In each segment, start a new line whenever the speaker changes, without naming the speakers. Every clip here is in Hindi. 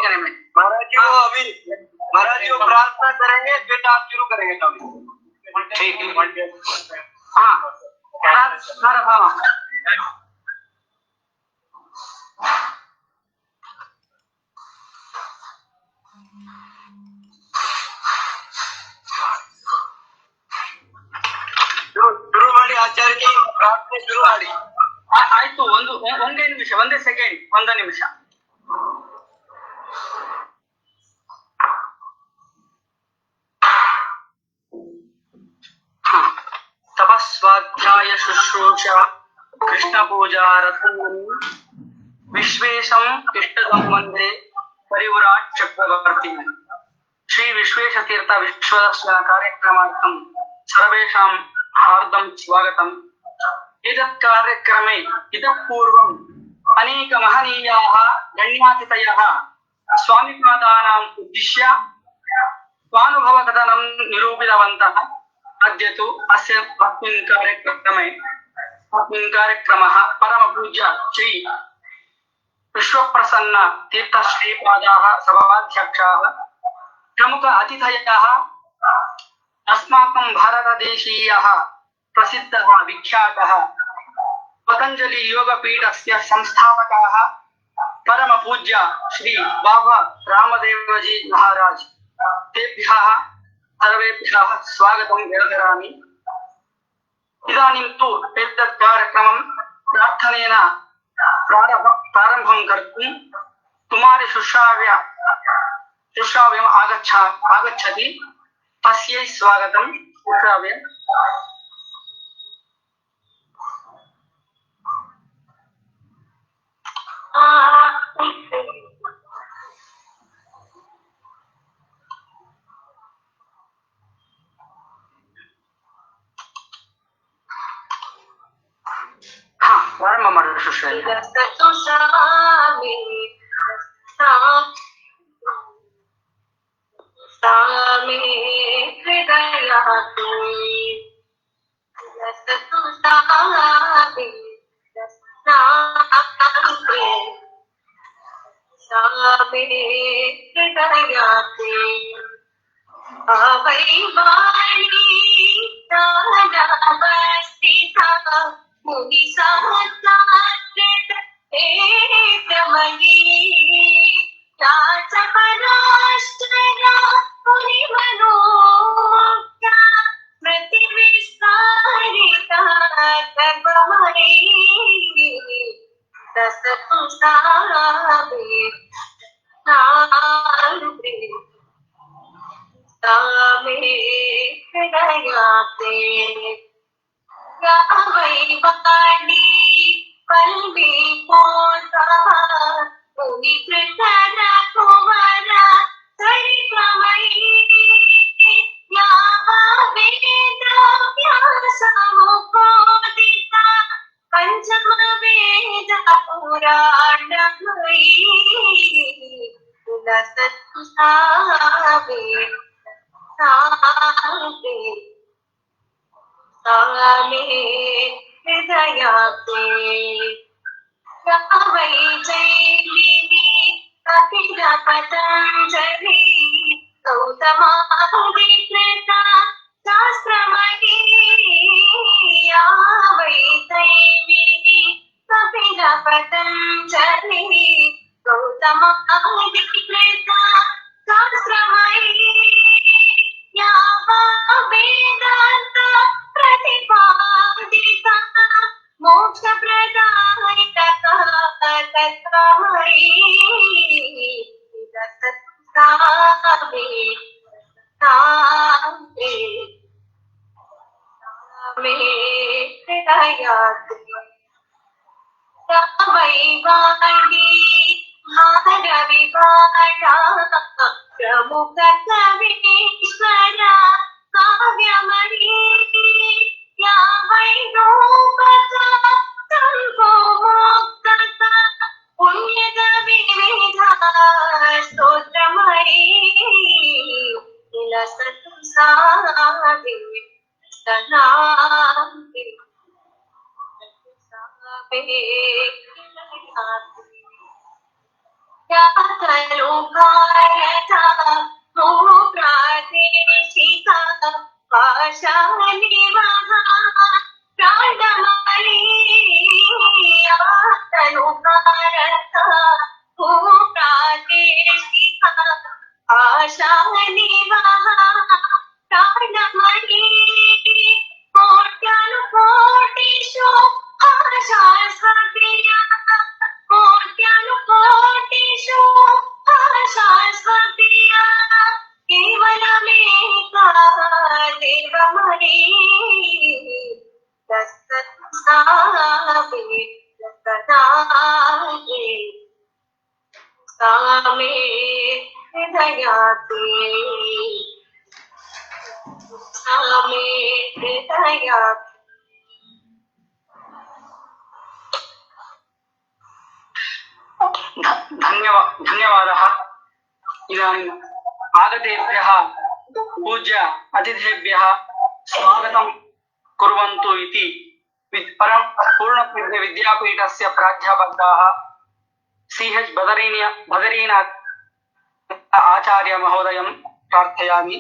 महाराज जी वो अभी महाराज जी वो प्रार्थना करेंगे फिर आप शुरू करेंगे कभी। ठीक है। हाँ ಶುರು ಮಾಡಿ ಆಚಾರ್ಯ ಪ್ರಾರ್ಥನೆ ಶುರು ಮಾಡಿ
ಆಯ್ತು. ಒಂದೇ ನಿಮಿಷ, ಒಂದೇ ಸೆಕೆಂಡ್, ಒಂದೇ ನಿಮಿಷ. तपस्वाध्याय शुश्रूषा कृष्ण पूजा विश्वेशम इष्टदम वंदे परिव्राट चक्रवर्ती. श्री विश्वेश तीर्थ विश्वदर्शन कार्यक्रमार्थं सर्वेषां हार्दं स्वागतम्. एतत् कार्यक्रमे इतः पूर्वम् अनेक महनीयाः गण्यातिथयः स्वामिपादानाम् उद्दिश्य स्वानुभवकथनं निरूपितवन्तः. अद्य तु अस्मिन् कार्यक्रमः परमपूज्य श्री विश्वप्रसन्न तीर्थ श्रीपादाः सभाध्यक्षाः प्रमुख अतिथयः अस्माकं भारतदेशीयः प्रसिद्धः विख्यातः पतंजलि योगपीठस्य संस्थापकाः परमपूज्य श्री बाबा रामदेवजी महाराज. तेभ्यः सर्वेभ्यः स्वागतं विरजरामि. इदानीं तु एतत् कार्यक्रमं प्रार्थनेन प्रारम्भं कर्तुं कुमारी शुश्राव्यम् आगच्छति. तस्यै स्वागतं. शुश्राव्य. प्रारंभ माडोಣ शुश्राव्य.
सामे हृदयातु लसतु सामे सामे सामे हृदयातु आवै वाणी दानवस्थिता मुनि सहस्रार्चित एकमयी याचपराश्चर्या मुनि मनोज्ञा स्मृति विस्तारिता सर्वमयी दसतु सामे सामे सामे हृदयाते गावै वाणी पल्ली पोसा मुनि कृतन कुमार सरितमयी यावा वेद व्यासमुपोदिता पंचम वेद पुराणमयी लसतु सामे सामे सामे हृदयाते गावै जैमिनी कपिल पतंजलि गौतमादिकृता शास्त्रमयी यावै जैमिनी कपिल पतंजलि गौतमादिकृता शास्त्रमयी यावा वेदांत प्रतिपादिता मोक्षप्रदायिका तत्त्वमयी दसतु सामे सामे सामे हृदयाते गावै वाणी माधविवाणा प्रमुख कवीश्वरा काव्यमयी यावै रूपका संभोक्तका पुण्यद विविधा स्तोत्रमयी लसतु सामे सनामे सामे यातलो भारता हो प्रादेशिक भाषा निवहा प्राणमयी तनु भारत हो प्रादेशिक भाषा निवहा प्राणमयी कोट्यानुकोटिषु भाषा स्वप्रिया कोट्यानुकोटिषु भाषा स्वप्रिया केवलमेका देवमयी तत्सत्सामे तत्सदाये सामे हृदयाते सामे हृदयाते
धन्यवादः। इदानीम् आगतेभ्यः पूज्य अतिथेभ्यः स्वागतं कुर्वन्तु इति परम पूर्णप्रज्ञ विद्यापीठस्य प्राध्यापकाः CH बदरीनाथ आचार्य महोदयं प्रार्थयामि।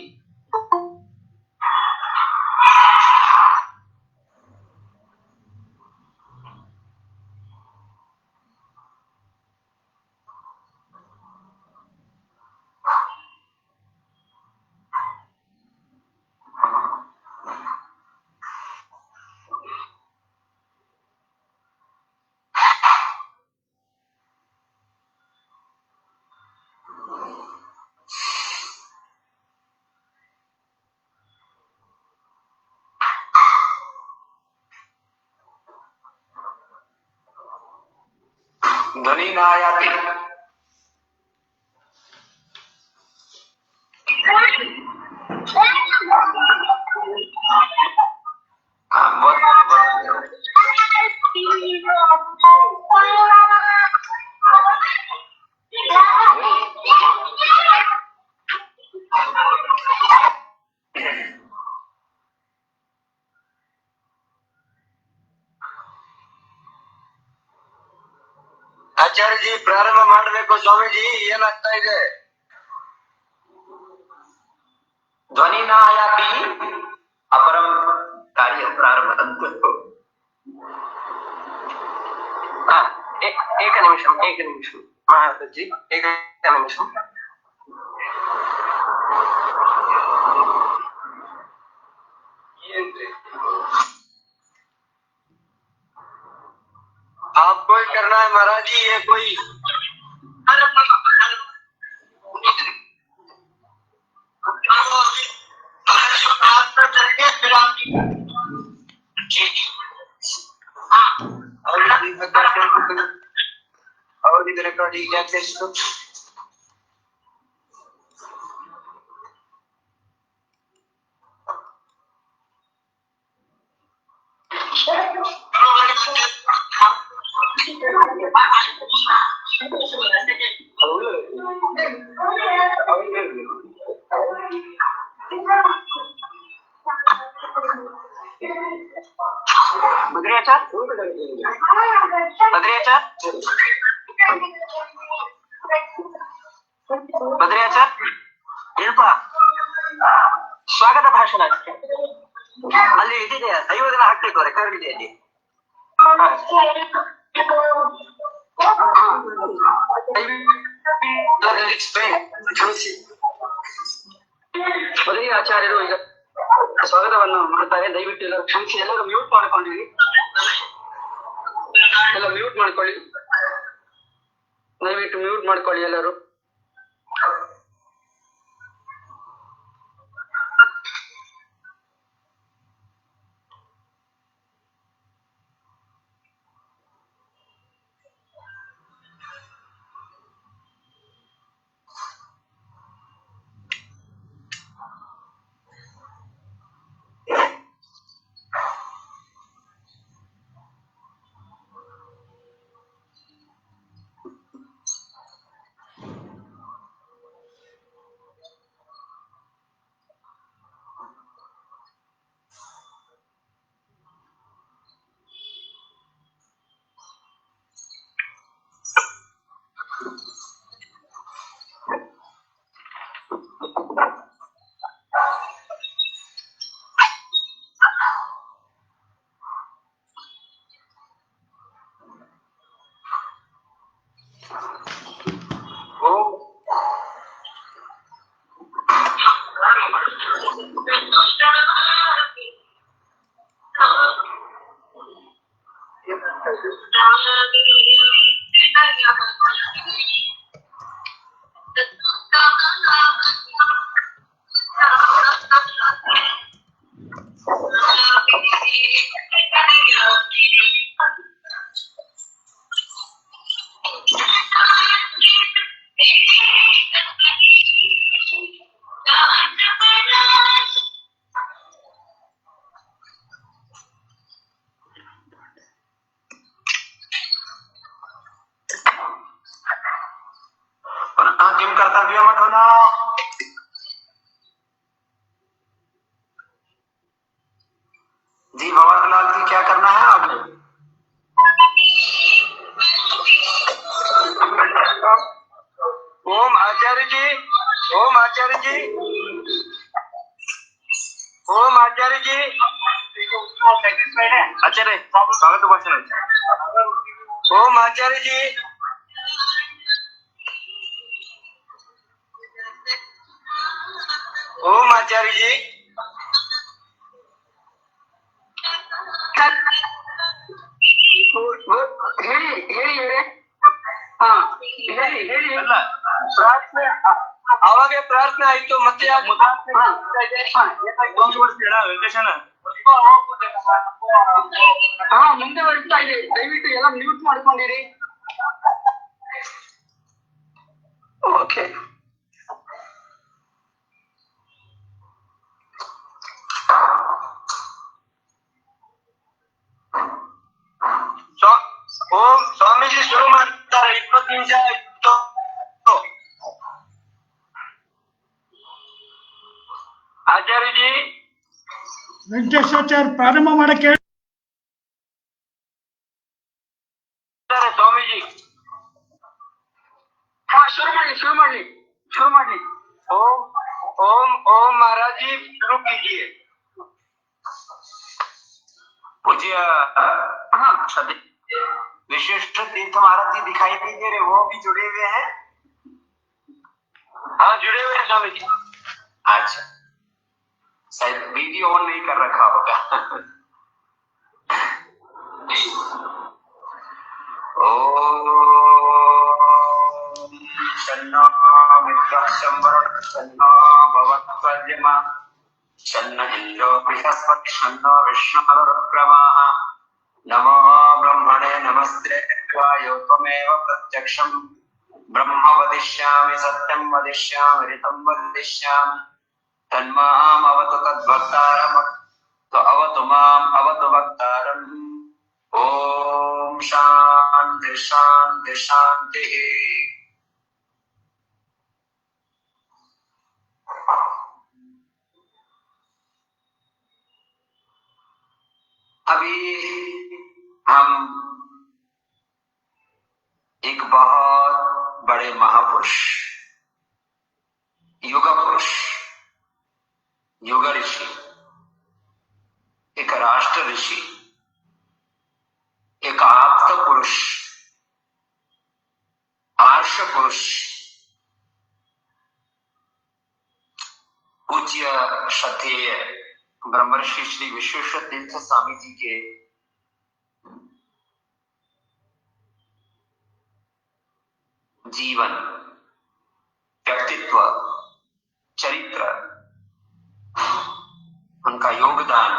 ध्वनि ना आती। आचार्य जी प्रारंभ ಮಾಡಬೇಕು ಸ್ವಾಮೀಜಿ ಏನಾಗ್ತಾ ಇದೆ ಧ್ವನಿ ನ ಆಯಾತಿ अपरम कार्य प्रारंभ एक निमिषम महाराज जी एक निमिषम आपको ही करना है महाराज जी ये कोई और इधर रिकॉर्डिंग क्या इसको ಬದ್ರಿಯಾಚಾರ್ ಏನಪ್ಪ ಸ್ವಾಗತ ಭಾಷಣ ಅಲ್ಲಿ ಇದಿದೆ ಸಂಯೋಜನೆ ಹಾಕ್ಬೇಕು ರೆಕಾರ್ಡ್ ಇದೆ ಅಲ್ಲಿ ಬದ್ರಿ ಆಚಾರ್ಯರು ಈಗ ಸ್ವಾಗತವನ್ನು ಮಾಡ್ತಾರೆ ದಯವಿಟ್ಟು ಎಲ್ಲರೂ ಕ್ಷಮಿಸಿ ಎಲ್ಲರೂ ಮ್ಯೂಟ್ ಮಾಡ್ಕೊಂಡಿರಿ ಎಲ್ಲ ಮ್ಯೂಟ್ ಮಾಡ್ಕೊಳ್ಳಿ ದಯವಿಟ್ಟು ಮ್ಯೂಟ್ ಮಾಡ್ಕೊಳ್ಳಿ ಎಲ್ಲರೂ स्वयं कर्तव्य अधुना। जी भंवरलाल जी, क्या करना है आगे? ओम आचार्य जी, ओम आचार्य जी, ओम आचार्य जी। आचार्य स्वागत भाषण। ओम आचार्य जी, ओम आचार्य जी।
ಹೇಳಿ ಹೇಳಿ ಹೇಳಿ ಹಾ ಹೇಳಿ ಹೇಳಿ
ಪ್ರಾರ್ಥನೆ ಅವಾಗೆ ಪ್ರಾರ್ಥನೆ ಆಯ್ತು, ಮತ್ತೆ ಯಾಕೆ ವೆಂಕಟೇಶನ?
ಹಾ ಮುಂದುವರಿಸ್ತಾ ಇದೆ, ದಯವಿಟ್ಟು ಎಲ್ಲ ಮ್ಯೂಟ್ ಮಾಡ್ಕೊಂಡಿರಿ.
ಓಕೆ. ಓಂ ಸ್ವಾಮೀಜಿ ಶುರು ಮಾಡ್ತಾರೆ. 20 ನಿಮಿಷ ಆಯ್ತು. ಆಚಾರ್ಯ ಜಿ,
ವೆಂಕಟೇಶಾಚಾರ್ಯ ಪ್ರಾರಂಭ ಮಾಡಕ್ಕೆ ಹೇಳಿ.
ಸ್ವಾಮೀಜಿ
ಹಾ ಶುರು ಮಾಡ್ಲಿ.
ओम ओम ओम महाराज जी शुरू कीजिए। पूज्य
हाँ
विशिष्ट तीर्थ महाराज जी दिखाई नहीं दे रहे, वो भी जुड़े हुए हैं? हाँ जुड़े हुए हैं स्वामी जी। अच्छा, शायद वीडियो ऑन नहीं कर रखा होगा। शन्नो मित्रः संवरणः, शन्नो भवत्वर्यमा, शन्न इन्द्रो बृहस्पतिः, शन्नो विष्णुरुक्रमाः। नमो ब्रह्मणे नमस्ते वायो त्वमेव प्रत्यक्षं ब्रह्म वदिष्यामि, सत्यं वदिष्यामि, ऋतं वदिष्यामि। तन्माम् अवतु तद्भक्तारम्, अवतु माम् अवतु भक्तारम्। ओम शांति शांति शांति। अभी हम एक बहुत बड़े महापुरुष, युग पुरुष, युग ऋषि, एक राष्ट्र ऋषि, एक आप्त पुरुष, आर्ष पुरुष, पूज्य श्रद्धेय ब्रह्मर्षि श्री विश्वेश्वर तीर्थ स्वामी जी के जीवन, व्यक्तित्व, चरित्र, उनका योगदान,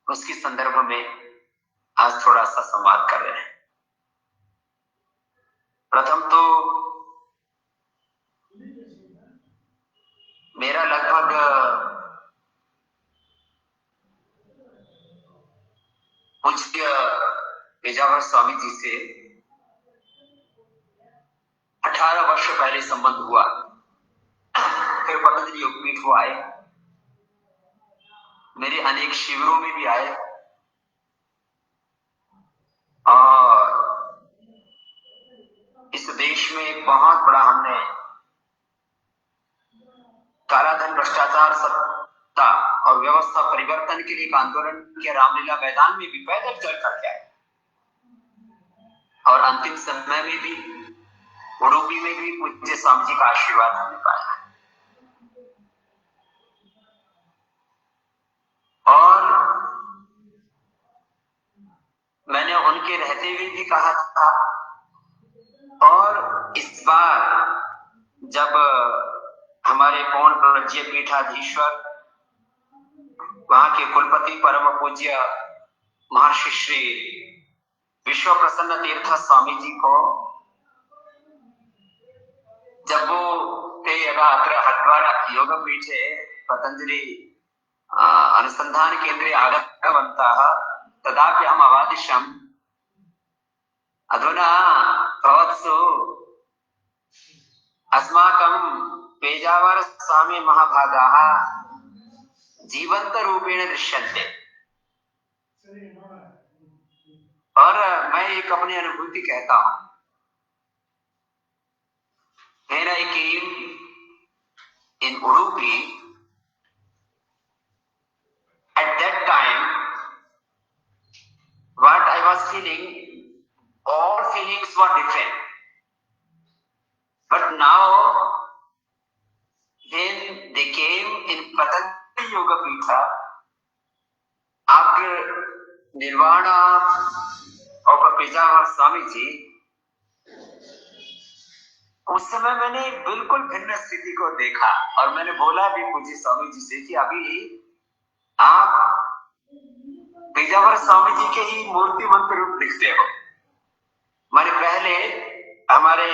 उसके संदर्भ में आज थोड़ा सा संवाद कर रहे हैं। प्रथम तो मेरा लगभग पूज्य पेजावर स्वामी जी से 18 वर्ष पहले संबंध हुआ। फिर पतंजलि योगपीठ को आए, मेरे अनेक शिविरों में भी आए और इस देश में एक बहुत बड़ा हमने कालाधन, भ्रष्टाचार, सत्ता और व्यवस्था परिवर्तन के लिए एक आंदोलन किया। रामलीला मैदान में भी पैदल चल करके आए और अंतिम समय में भी उडुपी में भी पूज्य स्वामी जी का आशीर्वाद हमने पाया। और मैंने उनके रहते हुए भी कहा था, और इस बार जब हमारे पूर्ण प्रज्य पीठाधीश्वर, वहां के कुलपति परम पूज्य महर्षि श्री विश्व प्रसन्न तीर्थ स्वामी जी को जब वो ते अत्र हद्वार योगपीठे पतंजलि अनुसंधान केंद्रे आगतवन्तः, तदापि अहम् अवादिशम्, अधुना भवत्सु अस्माकं पेजावर स्वामी महाभागाः जीवन्तरूपेण दृश्यन्ते। और मैं एक अपनी अनुभूति कहता हूं। When I came in Udupi, at that time, what I was feeling, all feelings were different. But now, when they came in Patanjali Yoga Pita, after Nirvana of Pejavar Swami Ji, उस समय मैंने बिल्कुल भिन्न स्थिति को देखा और मैंने बोला भी पूज्य स्वामी जी से कि अभी आप पेजावर स्वामी जी के ही मूर्तिमंत रूप दिखते हो। मैंने पहले हमारे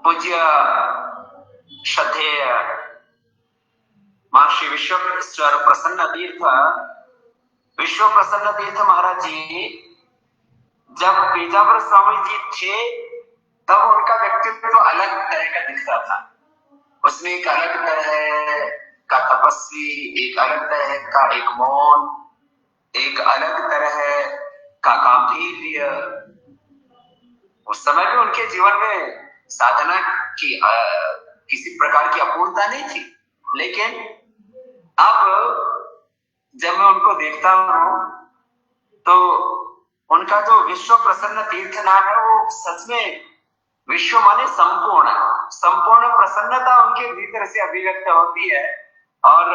पूज्य श्रद्धेय महर्षि विश्व प्रसन्न तीर्थ महाराज जी जब पेजावर स्वामी जी थे तब उनका व्यक्तित्व तो अलग तरह का दिखता था। उसमें एक अलग तरह का तपस्वी, एक अलग तरह का एक मौन, एक अलग तरह का गांधीर्य। उस समय भी उनके जीवन में साधना की किसी प्रकार की अपूर्णता नहीं थी, लेकिन अब जब मैं उनको देखता हूं तो उनका जो विश्व प्रसन्न तीर्थ नाम है वो सच में विश्व माने संपूर्ण प्रसन्नता उनके भीतर से अभिव्यक्त होती है। और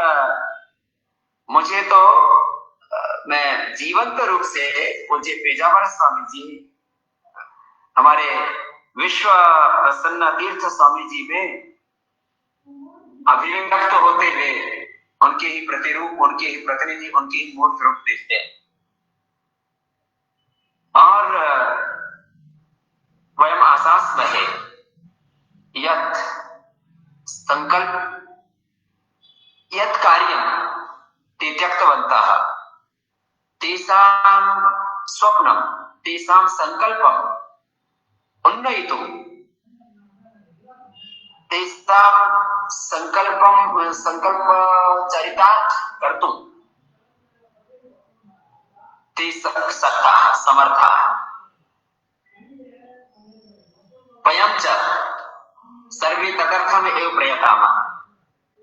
मुझे तो मैं जीवंत रूप से पूज्य पेजावर स्वामी जी, हमारे विश्व प्रसन्न तीर्थ स्वामी जी में अभिव्यक्त होते हुए उनके ही प्रतिरूप, उनके ही प्रतिनिधि, उनके ही मूर्त रूप देखते हैं। और वयम आशास्महे यत् संकल्प यत् कार्यं ते त्यक्तवन्तः तेषां स्वप्नं तेषां संकल्पम् उन्नयितुं तेषां संकल्पचरितार्थ कर्तुं ते शक्ताः समर्थाः। वयं च सर्वे तदर्थमेव प्रयतामः।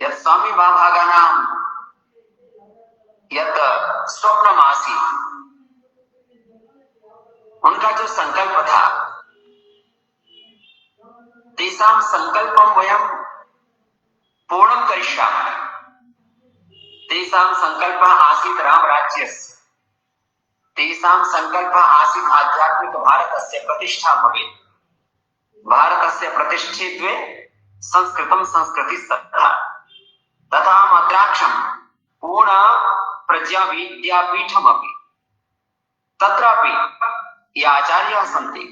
यत् स्वामी महाभागानां यत् स्वप्नमासीत्, उनका जो संकल्प था, तेषां संकल्पं वयं पूर्णं करिष्यामः। तेषां संकल्पः आसीत् रामराज्यस्य, तेषां संकल्पः आसीत् आध्यात्मिक भारतस्य प्रतिष्ठा भवेत्। भारतस्य प्रतिष्ठे द्वे संस्कृतं संस्कृतिस्तथा तथा मद्राक्षं पूर्ण प्रज्ञा विद्यापीठमपि। तत्रापि ये आचार्याः सन्ति,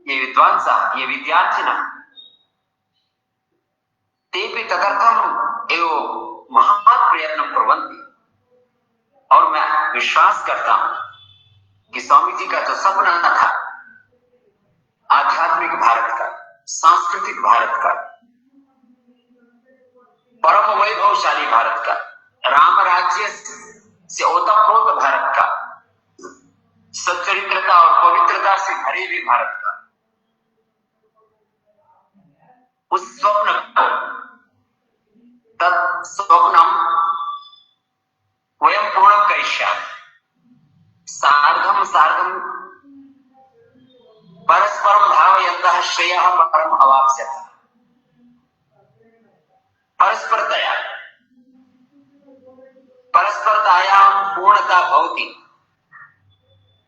ये विद्वांसः, ये विद्यार्थिनः, तेपि तदर्थम् एव महान् प्रयत्नं कुर्वन्ति। और मैं विश्वास करता हूं कि स्वामी जी का जो सपना था आध्यात्मिक भारत का, सांस्कृतिक भारत का, परम वैभवशाली भारत का, राम राज्य से ओतप्रोत भारत का, सच्चरित्रता और पवित्रता से भरे हुए भारत का, उस स्वप्न को तत्स्वप्नम वयं पूर्णं करिष्यामः। सार्धं परस्परं भावयन्तः श्रेयः परम अवाप्स्यथ। परस्परतायां पूर्णता भवति।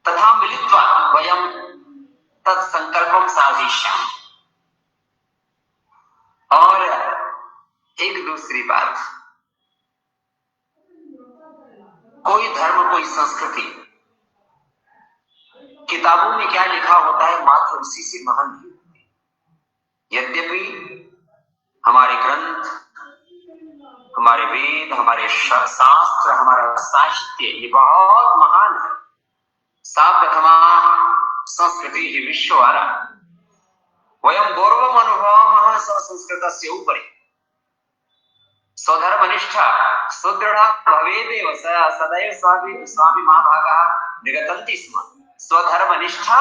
तथा मिलित्वा वयं तत्संकल्पं साधयिष्यामः। और एक दूसरी बात, कोई धर्म, कोई संस्कृति किताबों में क्या लिखा होता है मात्र उसी से महान नहीं होती। यद्यपि हमारे ग्रंथ, हमारे वेद, हमारे शास्त्र, हमारा साहित्य ये बहुत महान है। सा प्रथमा संस्कृति विश्ववारा वयं गौरवम् अनुभवामः संस्कृतस्य उपरि स्वधर्मनिष्ठा सुदृढ़ भवेदेव सदैव स्वामी महाभागाः निगतन्ति स्म। स्वधर्मनिष्ठा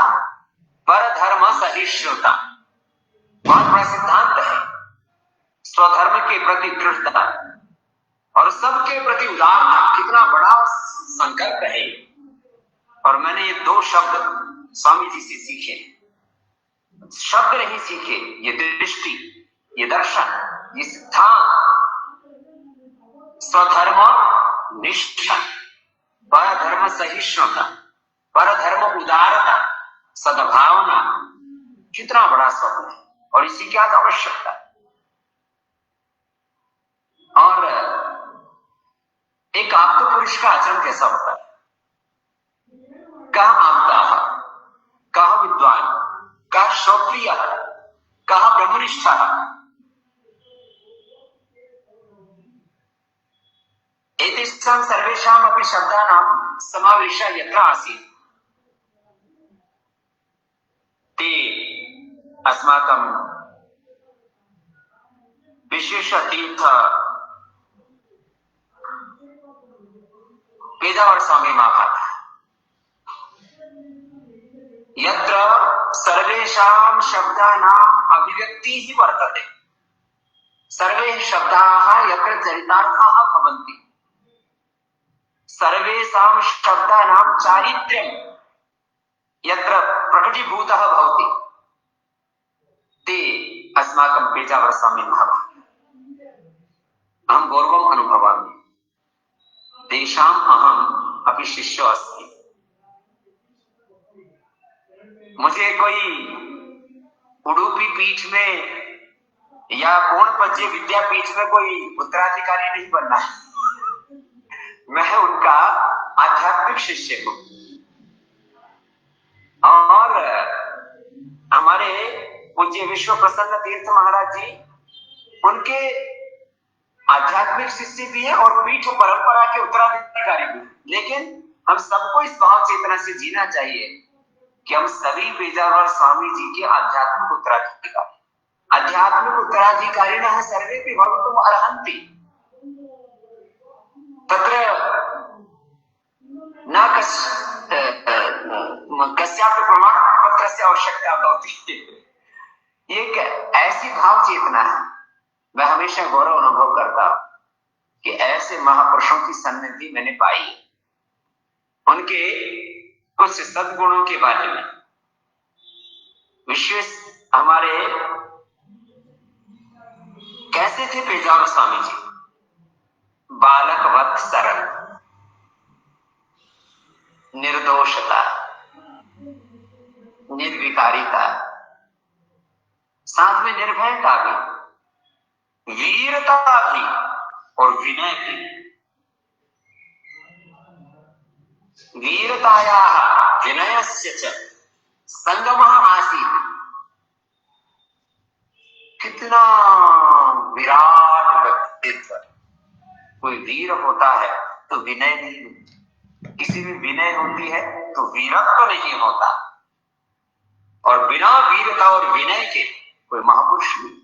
परधर्म सहिष्णुता बहुत बड़ा सिद्धांत है। स्वधर्म के प्रति दृढ़ता और सबके प्रति उदारता कितना बड़ा संकल्प है। और मैंने ये दो शब्द स्वामी जी से सीखे, शब्द नहीं सीखे, ये दृष्टि, ये दर्शन, ये सिद्धांत। स्वधर्म निष्ठा, परधर्म सहिष्णुता, परधर्म उदारता, सद्भावना, कितना बड़ा स्वप्न है और इसी की आज आवश्यकता है। और एक आप्त पुरुष का आचरण कैसा होता है? कहा आप्ता, कहा विद्वान, कहा श्रोत्रिय, कहा ब्रह्मनिष्ठा। एतेषां सर्वेषाम् अपि शब्दानां समावेशः यत्र आसीत् ते अस्माकं विशेष तीर्थ पेजावर स्वामी महाभागा यत्र सर्वेषां शब्दानाम् अभिव्यक्ति ही वर्तते, सर्वे शब्दाः यत्र चरितार्थाः भवन्ति, सर्वेषां शब्दानां चारित्र्यं यत्र प्रकटीभूतः भवति, ते अस्माकं पेजावर स्वामी महाभागा। अहं गौरवम् अनुभवामि, तेषाम् अहम् अपि शिष्यो अस्मि। मुझे कोई उडुपी पीठ में या पूर्णपज्य विद्यापीठ में कोई उत्तराधिकारी नहीं बनना है। मैं उनका आध्यात्मिक शिष्य हूं। और हमारे पूज्य विश्व प्रसन्न तीर्थ महाराज जी उनके आध्यात्मिक शिष्य भी है और पीठ परंपरा के उत्तराधिकारी भी। लेकिन हम सबको इस भाव चेतना से जीना चाहिए कि हम सभी पेजावर स्वामी जी के आध्यात्मिक उत्तराधिकारी। आध्यात्मिक उत्तराधिकारिणः सर्वेपि भवितुम् अर्हन्ति। तत्र न कस्यापि प्रमाणपत्रस्य आवश्यकता भवति। एक ऐसी भाव चेतना है। मैं हमेशा गौरव अनुभव करता हूं कि ऐसे महापुरुषों की सन्निधि मैंने पाई। उनके कुछ सद्गुणों के बारे में विशेष हमारे कैसे थे पेजावर स्वामी जी? बालकवत सरल, निर्दोषता, निर्विकारिता, साथ में निर्भयता भी, वीरता भी और विनय भी। वीरतायाः विनयस्य च संगमः आसीत्। कितना विराट व्यक्तित्व। कोई वीर होता है तो विनय नहीं होती, किसी में विनय होती है तो वीरत्व नहीं होता। और बिना वीरता और विनय के कोई महापुरुष नहीं।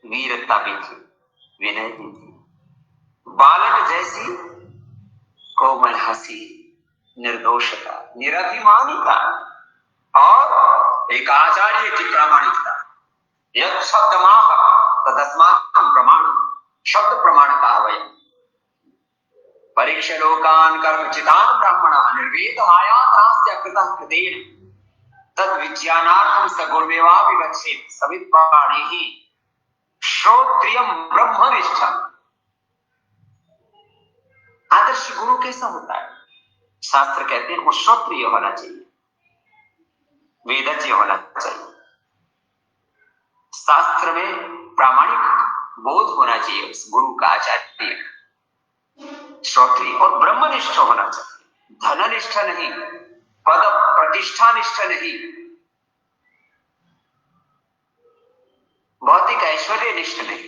वीरता भी थी, विनय भी थी। बालक जैसी कोमल हंसी, निर्दोषता, निरभिमानिता और एक आचार्य की प्रामाणिकता। यत् शब्दमाह तदस्माकं प्रमाणम्। शब्द प्रमाण का वयम्। परीक्ष लोकान् कर्मचितान् ब्राह्मणः निर्वेदमायात्रास्य कृतः कृतेन तद् विज्ञानार्थं स गुरुमेवा विवक्षेत् सविद्वाणिः श्रोत्रियं ब्रह्मनिष्ठम्। आदर्श गुरु कैसा होता है? शास्त्र कहते हैं वो श्रोत्रिय होना चाहिए, वेदज्ञ होना चाहिए। शास्त्र में प्रामाणिक बोध होना चाहिए उस गुरु का, आचार्य का। श्रोत्रिय और ब्रह्मनिष्ठ होना चाहिए, धननिष्ठ नहीं, पद प्रतिष्ठा निष्ठ नहीं, भौतिक ऐश्वर्य निष्ठ नहीं।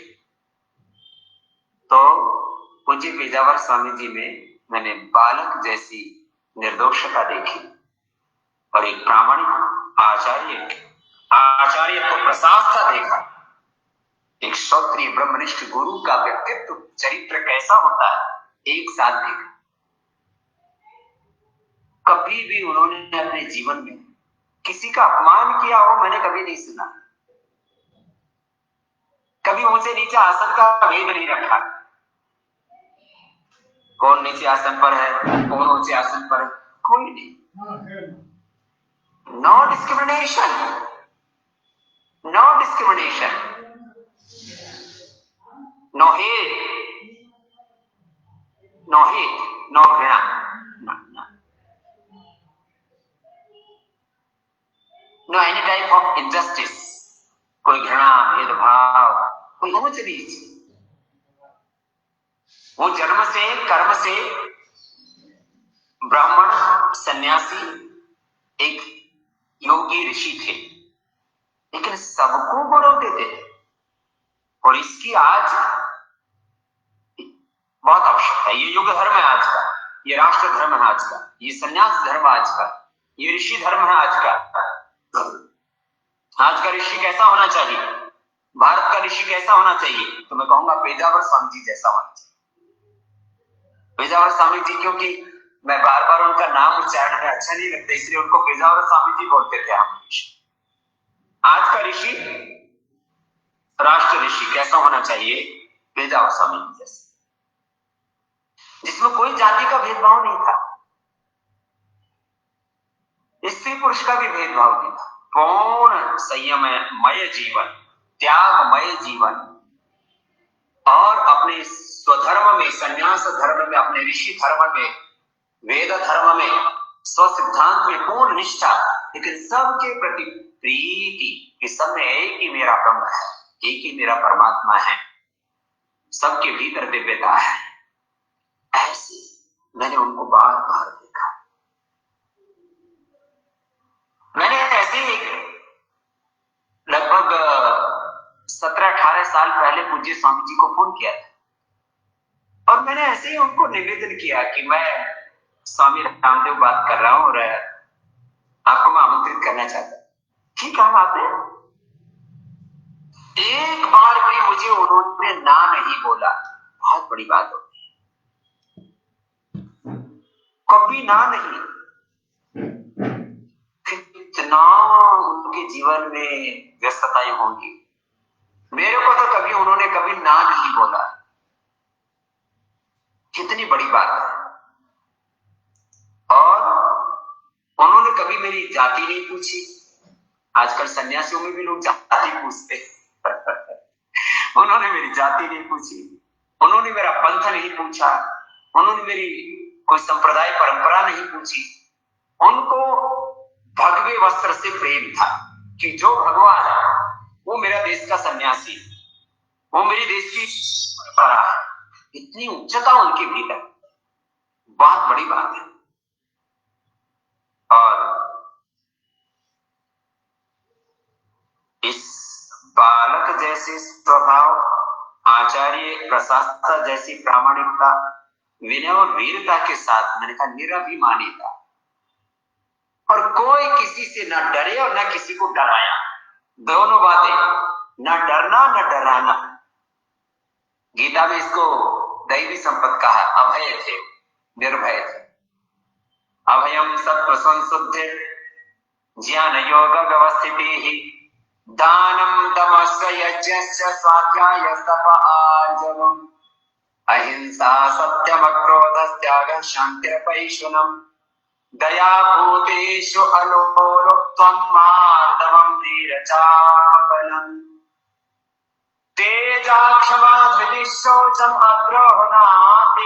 तो पूज्य पेजावर स्वामी जी में मैंने बालक जैसी निर्दोषता देखी और एक प्रामाणिक आचार्य को प्रसादता देखा। एक क्षत्रिय ब्रह्मनिष्ठ गुरु का व्यक्तित्व चरित्र कैसा होता है एक साथ देखा। कभी भी उन्होंने अपने जीवन में किसी का अपमान किया हो मैंने कभी नहीं सुना। कभी ऊंचे नीचे आसन का भेद नहीं रखा। कौन नीचे आसन पर है, कौन ऊंचे आसन पर है, कोई नहीं। No discrimination, no discrimination, no hate, no hate, no घृणा, no any type of injustice. कोई घृणा, भेदभाव, कोई ऊंच नीच। वो जन्म से कर्म से ब्राह्मण सन्यासी एक योगी ऋषि थे, लेकिन सबको गौरव देते थे। और इसकी आज बहुत आवश्यकता है। ये युग धर्म है आज का, ये राष्ट्र धर्म है आज का, ये संन्यास धर्म आज का, ये ऋषि धर्म है आज का। आज का ऋषि कैसा होना चाहिए, भारत का ऋषि कैसा होना चाहिए, तो मैं कहूंगा पेजावर स्वामी जी जैसा होना चाहिए। पेजावर स्वामी जी, क्योंकि मैं बार बार उनका नाम उच्चारण में अच्छा नहीं लगता, इसलिए उनको पेजावर स्वामी जी बोलते थे हम ऋषि। आज का ऋषि, राष्ट्र ऋषि कैसा होना चाहिए, पेजावर स्वामी जी जैसा, जिसमें कोई जाति का भेदभाव नहीं था, स्त्री पुरुष का भी भेदभाव नहीं था। पूर्ण संयममय जीवन, त्यागमय जीवन, और अपने स्वधर्म में, संन्यास धर्म में, अपने ऋषि धर्म में, वेद धर्म में, स्व सिद्धांत में पूर्ण निष्ठा, लेकिन सबके प्रति प्रीति कि सब में एक ही मेरा ब्रह्म है, एक ही मेरा परमात्मा है, सबके भीतर दिव्यता है। ऐसे मैंने उनको बार बार देखा। मैंने ऐसे ही लगभग 17-18 साल पहले पूज्य स्वामी जी को फोन किया था, और मैंने ऐसे ही उनको निवेदन किया कि मैं स्वामी रामदेव बात कर रहा हूं और आपको मैं आमंत्रित करना चाहता हूं। ठीक कहा आपने। एक बार भी मुझे उन्होंने ना नहीं बोला, बहुत बड़ी बात होती है। कभी ना नहीं। कितना उनके जीवन में व्यस्तताएं होंगी, मेरे को तो कभी उन्होंने कभी ना नहीं बोला। कितनी बड़ी बात है। और उन्होंने कभी मेरी जाति नहीं पूछी। आजकल सन्यासियों में भी लोग जाति पूछते उन्होंने मेरी जाति नहीं पूछी, उन्होंने मेरा पंथ नहीं पूछा, उन्होंने मेरी कोई संप्रदाय परंपरा नहीं पूछी। उनको भगवे वस्त्र से प्रेम था कि जो भगवान है वो मेरा देश का सन्यासी, वो मेरी देश की परंपरा है। इतनी उच्चता उनके भीतर, बहुत बड़ी बात है। और इस बालक जैसे स्वभाव, आचार्य प्रशास्ता जैसी प्रामाणिकता, विनय और वीरता के साथ मैंने कहा निराभिमानी था, और कोई किसी से न डरे और न किसी को डराया। दोनों बातें, न डरना न डराना। गीता में इसको दैवी संपत्ति कहा। अभय थे, निर्भय थे। अभयम सत्व संशुद्धि ज्ञान योग व्यवस्थिति दानम तमस्य यज्ञस्य स्वाध्याय तप आर्जवम् अहिंसा सत्यम क्रोधस्त्यागः शान्तिरपैशुनम् दया भूतेषु अलोलुप्त्वम् मार्दवम् धीरचापलम् तेजा क्षमा धृतिः शौचम् अद्रोहणातिमानिता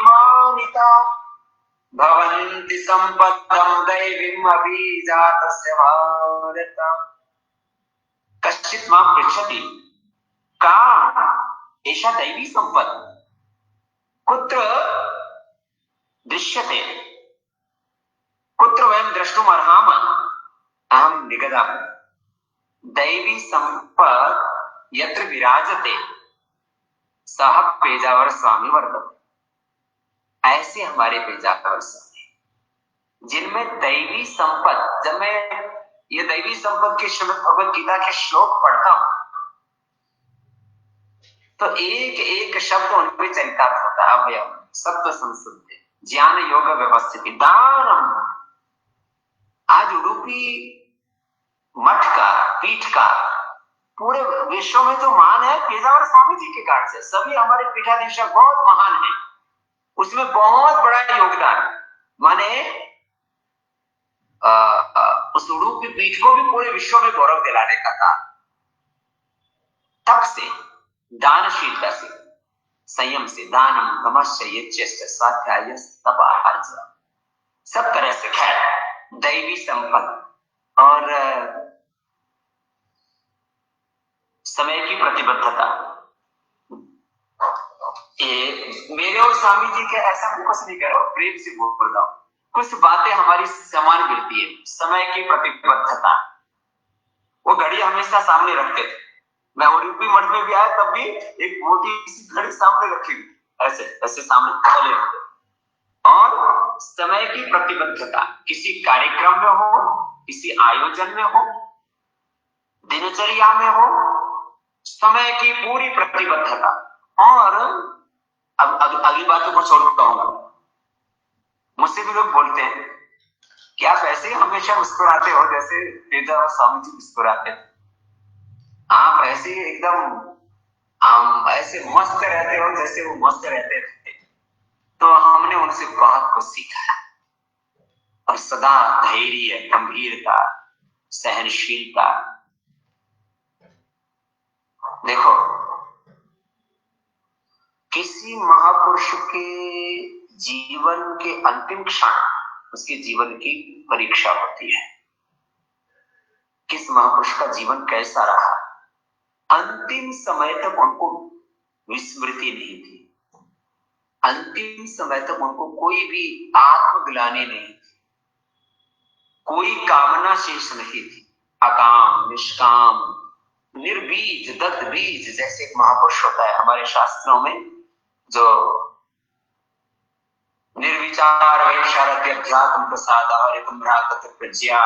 भवन्ति सम्पत्तम् दैवीम् अभिजातस्य भारत। कश्चित् मां पृच्छति का एषा दैवी सम्पत् कुत्र दृश्यते, कुत्र वयं द्रष्टुम् अर्हामः। अहं निगदामि। दैवी सम्पत् यत्र विराजते सः पेजावर स्वामी वर्तते। ऐसे हमारे पेजावर स्वामी, जिनमें दैवी संपत्ति, जब मैं ये दैवी संपत्ति के श्रीमद् भगवद गीता के श्लोक पढ़ता हूं तो एक एक शब्द उनमें चरितार्थ होता है। अभय, सत्व संशुद्ध, ज्ञान योग व्यवस्थित, दानम। आज उडुपी मठ का, पीठ का, पूरे विश्व में जो मान है पेजावर स्वामी जी के कारण से। सभी हमारे पीठाधीश बहुत महान है, उसमें बहुत बड़ा योगदान। माने उस उडुपी पीठ को भी पूरे विश्व में गौरव दिलाने का काम। तप से, दानशीलता से, संयम से, दानम नमश्च यज्ञश्च स्वाध्याय तप आर्जव, सब तरह से खैर दैवी संपन्न और समय की प्रतिबद्धता। ये मेरे और स्वामी जी के ऐसा कुछ नहीं कर रहा हूं, प्रेम से बोल रहा हूं। कुछ बातें हमारी समान मिलती है। समय की प्रतिबद्धता, वो घड़ी हमेशा सामने रखते थे। मैं उडुपी मठ में भी आया तब भी एक मोटी सी घड़ी सामने रखी हुई, ऐसे ऐसे सामने पहले रखते। और समय की प्रतिबद्धता, किसी कार्यक्रम में हो, किसी आयोजन में हो, दिनचर्या में हो, समय की पूरी प्रतिबद्धता। और अब अगली बातों को छोड़ता हूं। मुझसे भी लोग बोलते हैं कि आप ऐसे हमेशा मुस्कुराते हो जैसे पेजावर स्वामी जी मुस्कुराते थे, आप ऐसे एकदम ऐसे मस्त रहते हो जैसे वो मस्त रहते थे। तो हमने उनसे बहुत कुछ सीखा और सदा धैर्य, गंभीरता, सहनशीलता। देखो, किसी महापुरुष के जीवन के अंतिम क्षण उसके जीवन की परीक्षा होती है। किस महापुरुष का जीवन कैसा रहा, अंतिम समय तक उनको विस्मृति नहीं थी, अंतिम समय तक उनको कोई भी आत्मग्लानि नहीं थी, कोई कामना शेष नहीं थी। अकाम, निष्काम, निर्बीज, दत्त बीज, जैसे एक महापुरुष होता है हमारे शास्त्रों में, जो निर्विचार वैशारद्यध्यात्म प्रसाद प्रज्ञा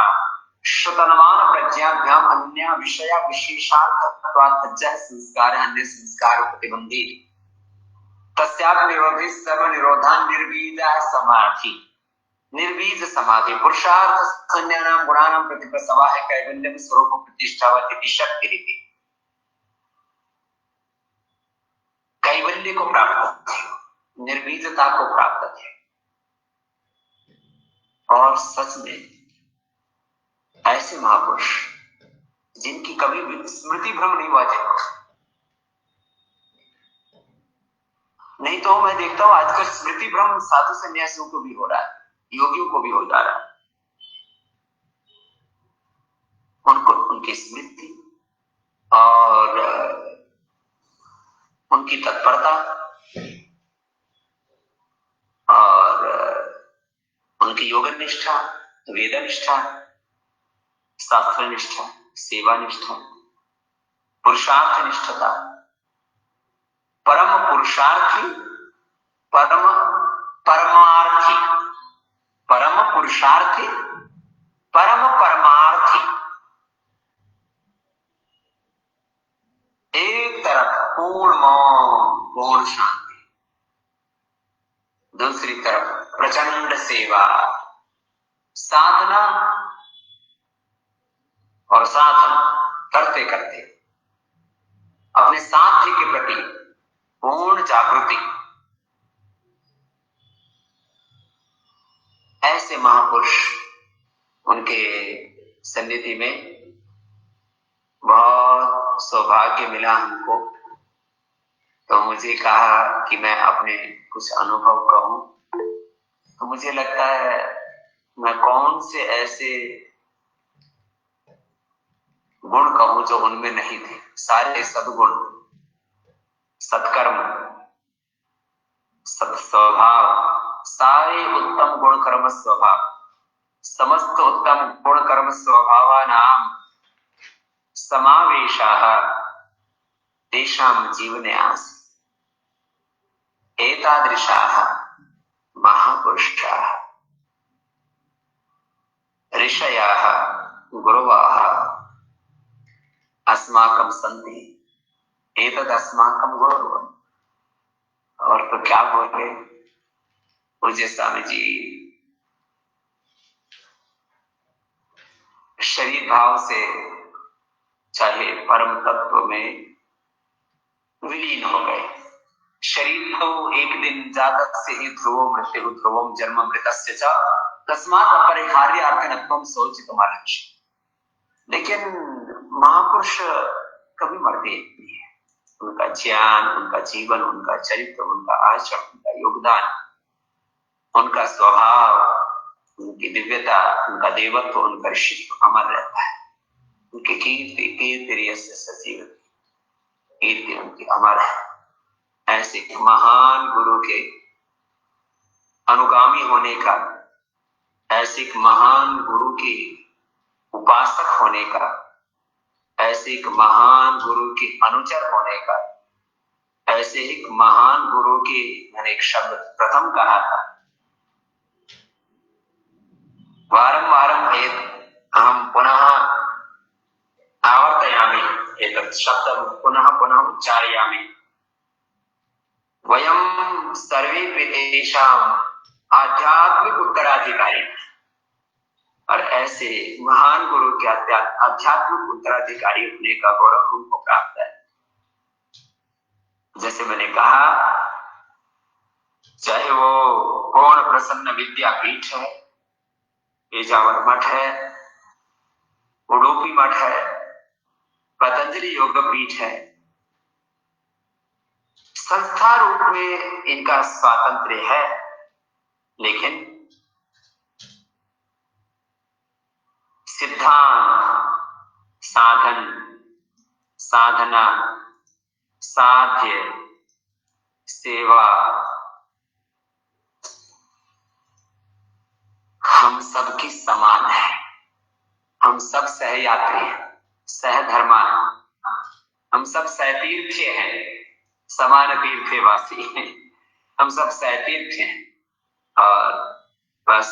श्रुतनमान प्रज्ञाभ्याम अन्य विषया विशेषार्थत्वात् संस्कार अन्य संस्कार प्रतिबंधी तस्यात् निरोधी सर्व निरोधान निर्बीज समाधि। निर्बीज समाधि पुरुषार्थ संज्ञानाम गुणानाम प्रतिप्रसवा है कैवल्यम स्वरूप प्रतिष्ठा व तिथि शक्ति रीति। कैवल्य को प्राप्त थे, निर्बीजता को प्राप्त थे। और सच में ऐसे महापुरुष जिनकी कभी भी स्मृति भ्रम नहीं हुआ जिनको, नहीं तो मैं देखता हूं आजकल स्मृति भ्रम साधु सन्यासियों को भी हो रहा है, योगियों को भी हो जा रहा है। उनको उनकी स्मृति और उनकी तत्परता और उनकी योग निष्ठा, वेद निष्ठा, शास्त्र निष्ठा, सेवा निष्ठा, पुरुषार्थ निष्ठता, परम पुरुषार्थी, परम परमार्थी, परम पुरुषार्थी, परम परमार्थी। एक तरफ पूर्ण मौन, पूर्ण शांति, दूसरी तरफ प्रचंड सेवा, साधना और साधन करते करते अपने साथी के प्रति पूर्ण जागृति। ऐसे महापुरुष, उनके सन्निधि में बहुत सौभाग्य मिला हमको। तो मुझे कहा कि मैं अपने कुछ अनुभव कहूं, तो मुझे लगता है मैं कौन से ऐसे गुण कहूं जो उनमें नहीं थे। सारे सद्गुण, सत्कर्म, सत्स्वभाव, सारे उत्तम गुण कर्म स्वभाव, समस्त उत्तम गुण कर्म स्वभावानां समावेशः तेषां जीवने आसीत्। एतादृशाः महापुरुषाः ऋषयः गुरवः अस्माकं सन्ति। एतद् अस्माकं गौरवम्। और तो क्या बोले पूज्य स्वामी जी, शरीर भाव से चाहे परम तत्व में विलीन हो गए। शरीर तो एक दिन जातक से ही ध्रुवो मृत्यु ध्रुवम जन्म मृतस्य च तस्मात् अपरिहार्यार्थनत्वं शोचितुम् अर्हसि। लेकिन महापुरुष कभी मरते नहीं है। उनका ज्ञान, उनका जीवन, उनका चरित्र, उनका आचरण, उनका योगदान, उनका स्वभाव, उनकी दिव्यता, उनका देवत्व, उनका ऋषित्व अमर रहता है। उनकी कीर्ति सजीव, कीर्ति उनकी अमर है। ऐसे महान गुरु के अनुगामी होने का, ऐसे एक महान गुरु के उपासक होने का, ऐसे एक महान गुरु के अनुचर होने का, ऐसे एक महान गुरु के, मैंने एक शब्द प्रथम कहा था, वारं वारं हम पुनः आवर्तयामि, एतत् शब्दं पुनः पुनः उच्चारयामि। वयं सर्वे तेषाम् आध्यात्मिक उत्तराधिकारी, और ऐसे महान गुरु के आध्यात्मिक उत्तराधिकारी होने का गौरव हमको प्राप्त है। जैसे मैंने कहा, चाहे वो पूर्ण प्रसन्न विद्यापीठ है, पेजावर मठ है, उडुपी मठ है, पतंजलि योग पीठ है, संस्था रूप में इनका स्वातंत्र्य है, लेकिन सिद्धांत, साधन, साधना, साध्य, सेवा हम सबकी समान है। हम सब सहयात्री हैं, सहधर्मा हैं, हम सब सहतीर्थ्य हैं, समान तीर्थवासी हैं, हम सब सहतीर्थ हैं। और बस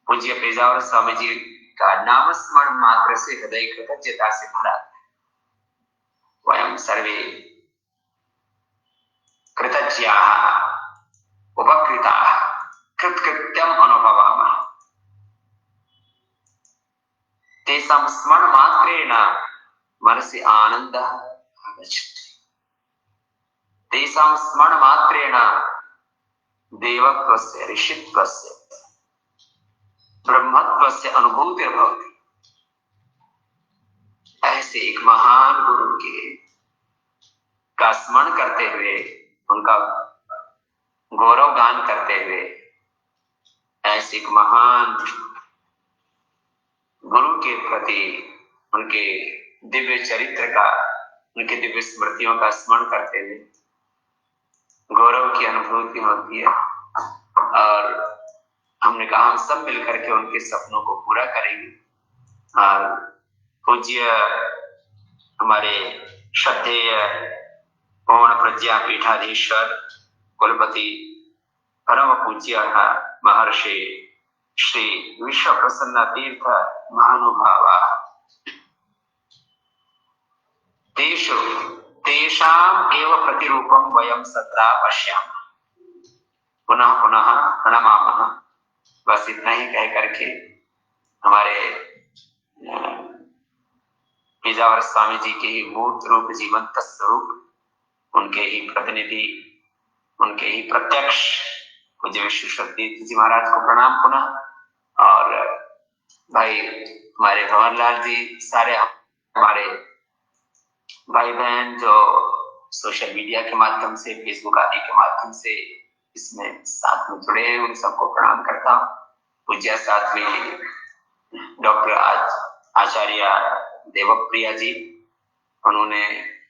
पूज्य पेजावर स्वामी जी का नामस्मरण मात्र से हृदय कृतज्ञता से भरा है। वयं सर्वे कृतज्ञाः उपकृताः कृतकृत्यम् अनुभवामः। तेषां स्मरण मात्रेण मनसि आनन्दः आगच्छति। तेषां स्मरण मात्रेण देवत्वस्य, ऋषित्वस्य, ब्रह्मत्वस्य अनुभूतिर्भवति। ऐसे एक महान गुरु के का स्मरण करते हुए, उनका गौरव गान करते हुए, ऐसे एक महान गुरु के प्रति उनके दिव्य चरित्र का, उनके दिव्य स्मृतियों का स्मरण करते हुए गौरव की अनुभूति होती है। और हमने कहा हम सब मिलकर के उनके सपनों को पूरा करेंगे। और पूज्य हमारे श्रद्धेय पूर्ण प्रज्ञा पीठाधीश्वर कुलपति परम पूज्य महर्षि श्री विश्व प्रसन्न तीर्थ महानुभावा तेषाम् एव प्रतिरूपं वयं सदा पश्यामः। पुनः पुनः प्रणमामः। बस इतना ही कह करके हमारे पेजावर स्वामी जी के ही मूर्त रूप, जीवंत स्वरूप, उनके ही प्रतिनिधि, उनके ही प्रत्यक्ष पूज्य विश्वेश्वर तीर्थ जी महाराज को प्रणाम पुनः। और भाई हमारे भंवरलाल जी, सारे हमारे भाई बहन जो सोशल मीडिया के माध्यम से, फेसबुक आदि के माध्यम से इसमें साथ में जुड़े हैं, उन सबको प्रणाम करता हूँ। पूज्य साथ में डॉक्टर आचार्य देवप्रिया जी, उन्होंने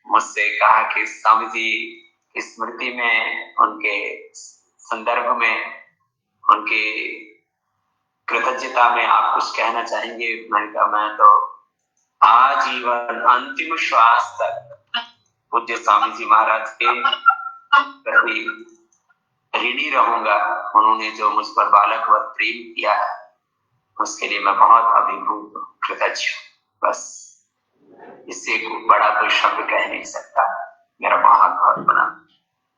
मुझसे कहा कि स्वामी जी की स्मृति में, उनके संदर्भ में, उनके कृतज्ञता में आप कुछ कहना चाहेंगे? मैंने कहा मैं तो आजीवन अंतिम श्वास तक पूज्य स्वामी जी महाराज के प्रति ऋणी रहूंगा। उन्होंने जो मुझ पर बालकवत प्रेम किया है, उसके लिए मैं बहुत अभिभूत कृतज्ञ हूं। बस इससे बड़ा कोई शब्द कह नहीं सकता। मेरा महाभारत बना।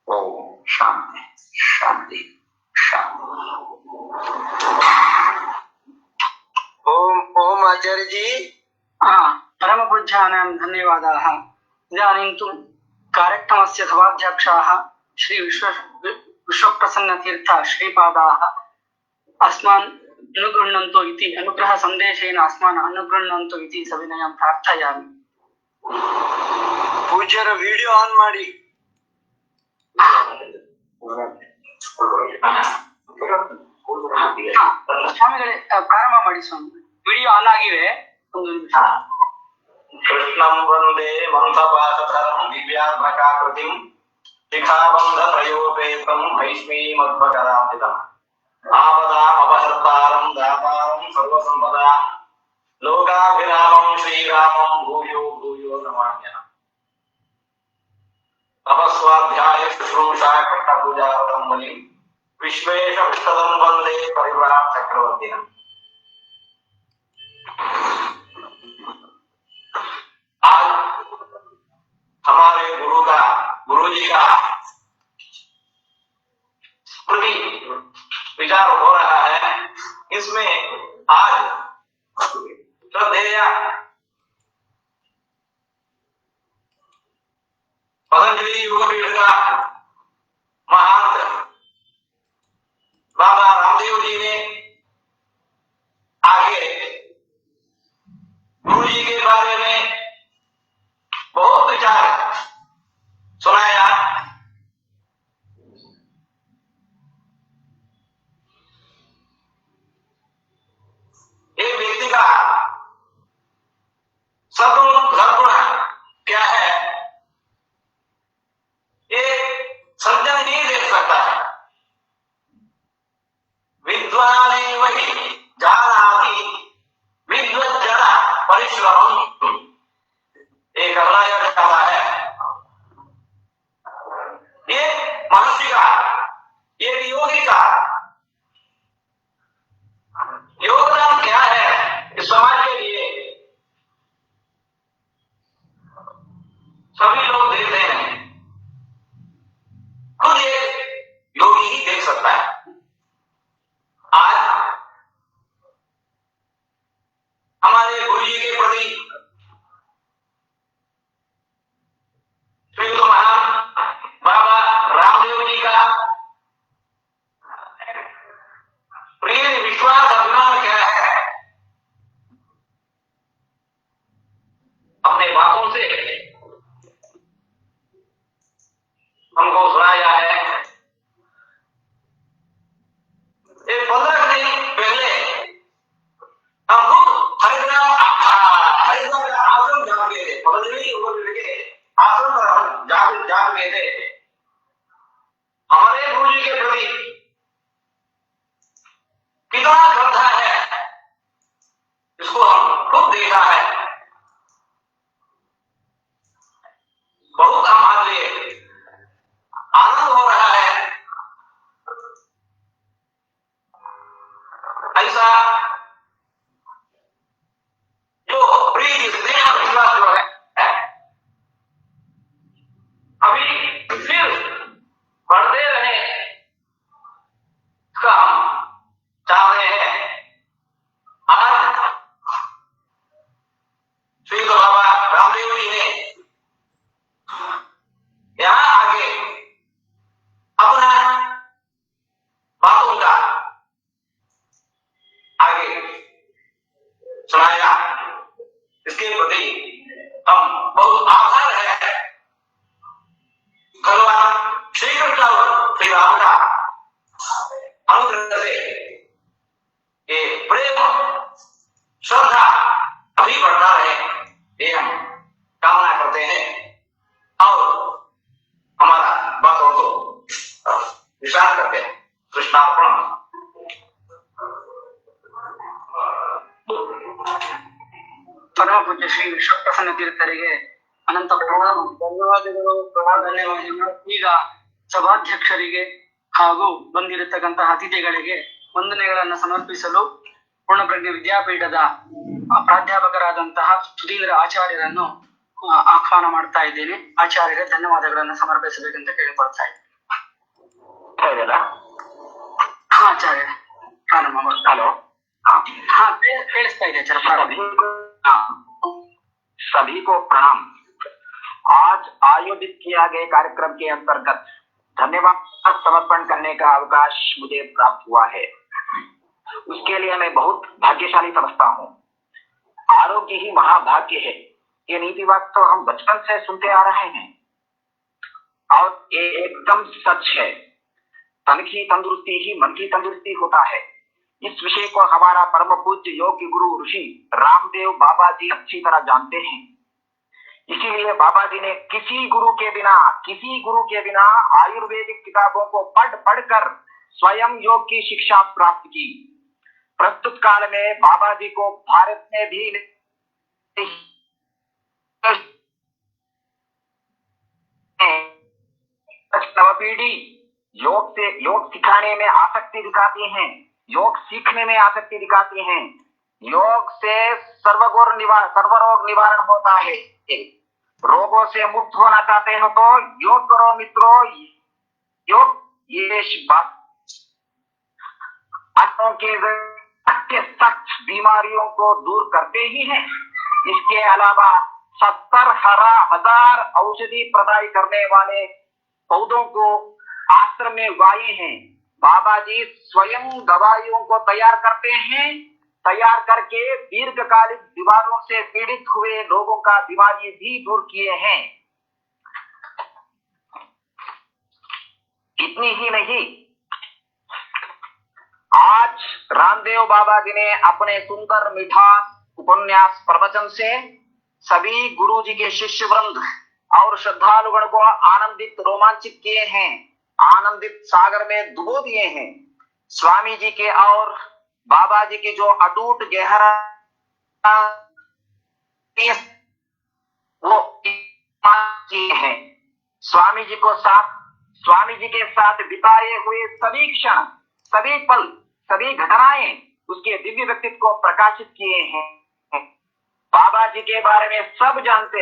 ओम शांति शांति शांति।
ओम ओम आचार्य जी।
परम पूज्यानां धन्यवादाः। इदानीं तु कार्यक्रमस्य सभाध्यक्षाः श्री विश्वप्रसन्नतीर्थ श्रीपादाः अस्मान् अनुगृह्णन्तु इति अनुग्रह संदेशेन अस्मान् अनुगृह्णन्तु इति सविनयं प्रार्थयामि।
पूज्यर ವಿಡಿಯೋ ಆನ್ ಮಾಡಿ.
ಸ್ವಾಮಿಗಳೇ ಪ್ರಾರಂಭ ಮಾಡಿ ಸ್ವಾಮಿ. ವಿಡಿಯೋ ಆನ್ ಆಗಿವೆ, ಒಂದು ನಿಮಿಷ.
कृष्णं वन्दे मन्थपाशधरं दिव्याभकाकृतिं शिखाबन्धत्रयोपेतं भैष्मीमध्वकरान्वितम् आपदामपहर्तारं दातारं सर्वसम्पदां लोकाभिरामं श्रीरामं भूयो भूयो नमाम्यहम्। तपस्वाध्याय शुश्रूषा कृष्णपूजार्थं मुनिं विश्वेश विष्टदं वन्दे परिवार चक्रवर्तिनम्। आज हमारे गुरु जी का स्मृति विचार हो रहा है। इसमें आज श्रद्धेय पतंजलि योगपीठ का महंत बाबा रामदेव जी ने आगे गुरु जी के बारे में बहुत विचार सुनाया। एक व्यक्ति का सद्गुण क्या है ये सज्जन नहीं देख सकता है। विद्वान वही जानाति विद्वज्जन परिश्रम एक अगला कहता है। ये मनुष्य का एक योगी का योगदान क्या है इस समाज के लिए सभी लोग देखते हैं, खुद एक योगी ही देख सकता है। आज हमारे गुरु जी के प्रति श्री महान बाबा रामदेव जी का प्रिय विश्वास अभिमान क्या है अपने बातों से हमको सुनाया है। एक 15 दिन पहले हम खुद हरिद्वार का आश्रम जा गए थे। पतंजलि योगपीठ के आश्रम पर हम जा गए थे। हमारे गुरु जी के प्रति कितना श्रद्धा है इसको हम खुद देखा है। बहुत हमारे लिए आनंद हो रहा है। ऐसा जो प्रीति स्नेह विश्वास जो है अभी फिर बढ़ते रहे इसका हम चाह रहे हैं। आज श्री बाबा रामदेव जी ने यहाँ आगे अपना बातों का आगे सुनाया। इसके प्रति हम बहुत आभार है भगवान श्री कृष्ण और श्री राम का अनुग्रह से ये प्रेम श्रद्धा अभी बढ़ता रहे ये हम कामना करते हैं और हमारा बातों को विचार करते हैं। कृष्णार्पण।
परम पूज्य ಶ್ರೀ ವಿಶ್ವಪ್ರಸನ್ನ ತೀರ್ಥರಿಗೆ ಅನಂತ ಪ್ರಣಾಮ. ಧನ್ಯವಾದಗಳು. ಈಗ ಸಭಾಧ್ಯಕ್ಷರಿಗೆ ಹಾಗೂ ಬಂದಿರತಕ್ಕಂತಹ ಅತಿಥಿಗಳಿಗೆ ವಂದನೆಗಳನ್ನು ಸಮರ್ಪಿಸಲು ಪೂರ್ಣಪ್ರಜ್ಞೆ ವಿದ್ಯಾಪೀಠದ ಪ್ರಾಧ್ಯಾಪಕರಾದಂತಹ ಸುಧೀಂದ್ರ ಆಚಾರ್ಯರನ್ನು ಆಹ್ವಾನ ಮಾಡ್ತಾ ಇದ್ದೇನೆ. ಆಚಾರ್ಯರೇ ಧನ್ಯವಾದಗಳನ್ನು ಸಮರ್ಪಿಸಬೇಕಂತ ಕೇಳಿಕೊಳ್ತಾ ಇದ್ದೀನಿ.
ಇದೆಯಲ್ಲ?
ಹಾ ಆಚಾರ್ಯ, ಪ್ರಾರಂಭ ಮಾಡ್ತಾ.
हेलो,
ಹಾ ಕೇಳಿಸ್ತಾ ಇದೆ ಆಚಾರ್ಯ, ಪ್ರಾರಂಭ.
सभी को प्रणाम। आज आयोजित किया गए कार्यक्रम के अंतर्गत धन्यवाद समर्पण करने का अवकाश मुझे प्राप्त हुआ है। उसके लिए मैं बहुत भाग्यशाली समझता हूँ। आरोग्य ही महाभाग्य है, ये नीति वाक्य तो हम बचपन से सुनते आ रहे हैं और ये एकदम सच है। तन की तंदुरुस्ती ही मन की तंदुरुस्ती होता है। इस विषय को हमारा परम पूज्य योग्य गुरु ऋषि रामदेव बाबा जी अच्छी तरह जानते हैं। इसीलिए बाबा जी ने किसी गुरु के बिना आयुर्वेदिक किताबों को पढ़ कर स्वयं योग की शिक्षा प्राप्त की। प्रस्तुत काल में बाबा जी को भारत में भी नवपीढ़ी योग सिखाने में आसक्ति दिखाती हैं, योग सीखने में आसक्ति दिखाती हैं। योग से सर्वरोग निवारण होता है। रोगों से मुक्त होना चाहते हो तो योग करो मित्रों। योग ये बातों के सख्त बीमारियों को दूर करते ही हैं। इसके अलावा 70,000 औषधि प्रदाय करने वाले पौधों को आश्रम में उगाए हैं। बाबा जी स्वयं दवाइयों को तैयार करते हैं, तैयार करके दीर्घकालिक बीमारियों से पीड़ित हुए लोगों का बीमारी भी दूर किए हैं। इतनी ही नहीं, आज रामदेव बाबा जी ने अपने सुंदर मिठास उपन्यास प्रवचन से सभी गुरु जी के शिष्य वृंद और श्रद्धालुगण को आनंदित रोमांचित किए हैं, आनंदित सागर में डुबो दिए हैं। स्वामी जी के और बाबा जी के जो अटूट गहरा वो हैं। स्वामी जी के साथ बिताए हुए सभी क्षण, सभी पल, सभी घटनाएं उसके दिव्य व्यक्तित्व को प्रकाशित किए हैं। बाबा जी के बारे में सब जानते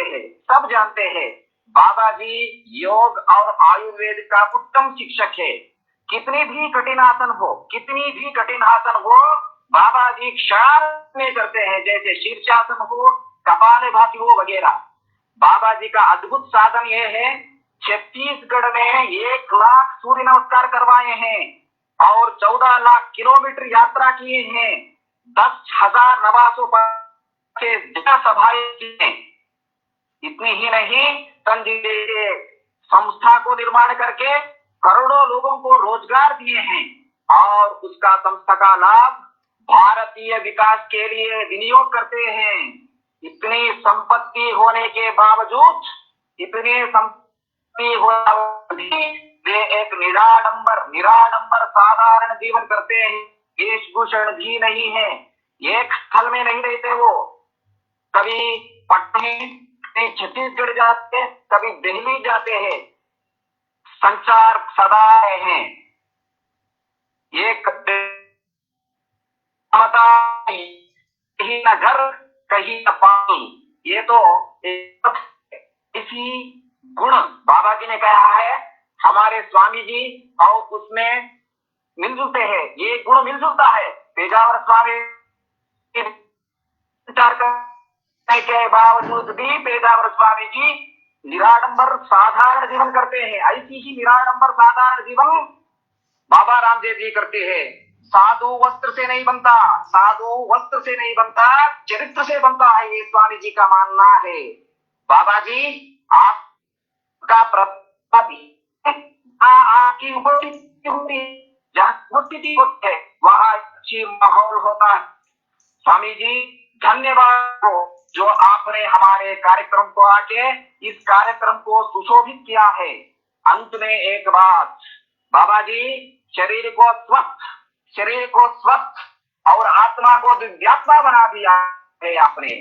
हैं। बाबा जी योग और आयुर्वेद का उत्तम शिक्षक है। कितनी भी कठिन आसन हो बाबा जी क्षण में करते हैं, जैसे शीर्षासन हो, कपालभाति हो वगैरह। बाबा जी का अद्भुत साधन यह है, छत्तीसगढ़ में 1 लाख सूर्य नमस्कार करवाए हैं और 14 लाख किलोमीटर यात्रा किए हैं, 10,000 नवासों के सभाएं की हैं। इतनी ही नहीं, संजीवनी संस्था को निर्माण करके करोड़ों लोगों को रोजगार दिए हैं और उसका संस्था का लाभ भारतीय विकास के लिए विनियोग करते हैं। इतनी संपत्ति होने के बावजूद वे एक निराडंबर साधारण जीवन करते हैं। वेशभूषण भी नहीं है, एक स्थल में नहीं रहते। वो कभी पटना, छत्तीसगढ़ जाते हैं, कभी दिल्ली जाते हैं, संचार सदा हैं। कहीं न घर, कहीं न पानी। ये तो इसी गुण बाबा जी ने कहा है, हमारे स्वामी जी और उसमें मिलजुलते हैं। ये गुण मिलजुलता है। पेजावर स्वामी के बावजूद भी पेजावर स्वामी जी निराडंबर साधारण जीवन करते हैं। ऐसी ही निराडंबर साधारण जीवन बाबा रामदेव जी करते हैं। साधु वस्त्र से नहीं बनता, चरित्र से बनता है, ये स्वामी जी का मानना है। बाबा जी आपका आपकी उपस्थिति होती है, जहाँ उपस्थिति होती है वहाँ अच्छी माहौल होता है। स्वामी जी धन्यवाद जो आपने हमारे कार्यक्रम को आके इस कार्यक्रम को सुशोभित किया है। अंत में एक बात, बाबा जी शरीर को स्वस्थ और आत्मा को दिव्यात्मा बना दिया है आपने।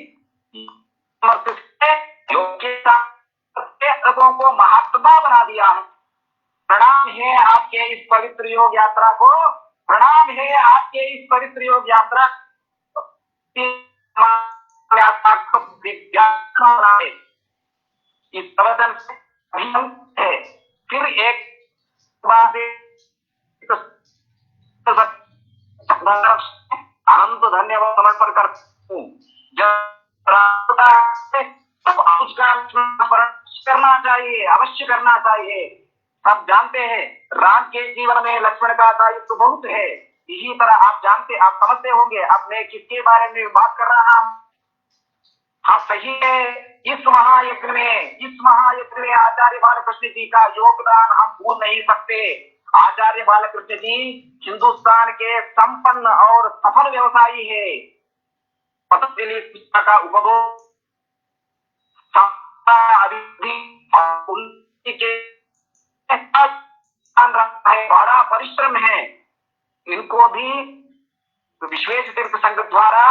लोगों को महात्मा बना दिया है। प्रणाम है आपके इस पवित्र योग यात्रा को, प्रणाम है आपके इस पवित्र योग यात्रा इस प्रवचन से अभिन्न है। फिर एक बात अनंत धन्यवाद समर्पण करता हूँ। करना चाहिए, अवश्य करना चाहिए। सब जानते हैं राम के जीवन में लक्ष्मण का दायित्व बहुत है। इसी तरह आप जानते, आप समझते होंगे अब मैं किसके बारे में बात कर रहा हूँ। हाँ सही है, इस महायज्ञ में आचार्य बालकृष्ण जी का योगदान हम भूल नहीं सकते। आचार्य बालकृष्ण जी हिंदुस्तान के संपन्न और सफल व्यवसायी है। पतंजलि शिक्षा का उपभोग उनके बड़ा परिश्रम है। इनको भी विश्वेश तीर्थ संघ द्वारा